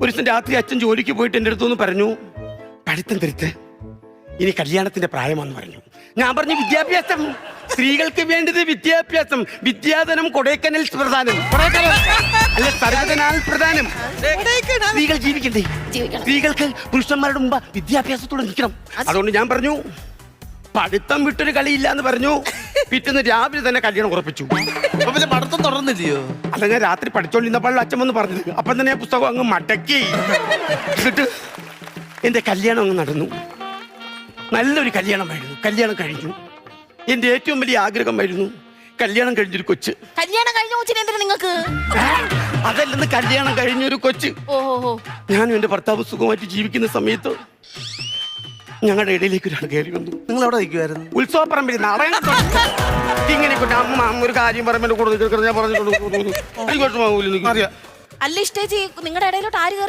ഒരു ദിവസം രാത്രി അച്ഛൻ ജോലിക്ക് പോയിട്ട് എൻ്റെ അടുത്തൊന്ന് പറഞ്ഞു, പഠിത്തം തിരുത്ത്, ഇനി കല്യാണത്തിന്റെ പ്രായമെന്ന് പറഞ്ഞു. ഞാൻ പറഞ്ഞു, വിദ്യാഭ്യാസം, സ്ത്രീകൾക്ക് വേണ്ടത് വിദ്യാഭ്യാസം, വിദ്യാധനം കൊടൈക്കനൽ പ്രധാനം, അല്ല സർവ്വധനാൽ പ്രധാനം. സ്ത്രീകൾ ജീവിക്കണ്ടേ? സ്ത്രീകൾക്ക് പുരുഷന്മാരുടെ മുമ്പ് വിദ്യാഭ്യാസത്തോടെ നിൽക്കണം. അതുകൊണ്ട് ഞാൻ പറഞ്ഞു, പഠിത്തം വിട്ടൊരു കളിയില്ല എന്ന് പറഞ്ഞു. പിറ്റേന്ന് രാവിലെ തന്നെ കല്യാണം ഉറപ്പിച്ചു. പിന്നെ പഠിത്തം തുടർന്നില്ലയോ? അല്ല, ഞാൻ രാത്രി പഠിച്ചോണ്ടിരുന്നപ്പോൾ അച്ഛൻ വന്ന് പറഞ്ഞത്. അപ്പം തന്നെ പുസ്തകം അങ്ങ് മടക്കി. എന്നിട്ട് എന്റെ കല്യാണം അങ്ങ് നടന്നു. നല്ലൊരു കല്യാണമായിരുന്നു. കല്യാണം കഴിഞ്ഞു. എന്റെ ഏറ്റവും വലിയ ആഗ്രഹമായിരുന്നു കല്യാണം കഴിഞ്ഞൊരു കൊച്ച്. കല്യാണം കഴിഞ്ഞ കൊച്ചിനെ എന്തിനാ നിങ്ങൾക്ക്? അതല്ലെന്ന്, കല്യാണം കഴിഞ്ഞൊരു കൊച്ച്. ഓഹോ. ഞാനും എന്റെ ഭർത്താവ് സുഖമായിട്ട് ജീവിക്കുന്ന സമയത്ത് ഞങ്ങളുടെ ഇടയിലേക്ക് ഒരാൾ കയറി വന്നു. നിങ്ങൾ എവിടെ നിൽക്കുമായിരുന്നു? ഉത്സവപ്പറമ്പിൽ നാടകം ഇങ്ങനെ അമ്മ ഒരു കാര്യം പറയുമ്പോൾ കൂടുതൽ ഞാൻ പറഞ്ഞു. അല്ല ഇഷ്ടേച്ചി, നിങ്ങളുടെ ഇടയിലോട്ട് ആര് കയറി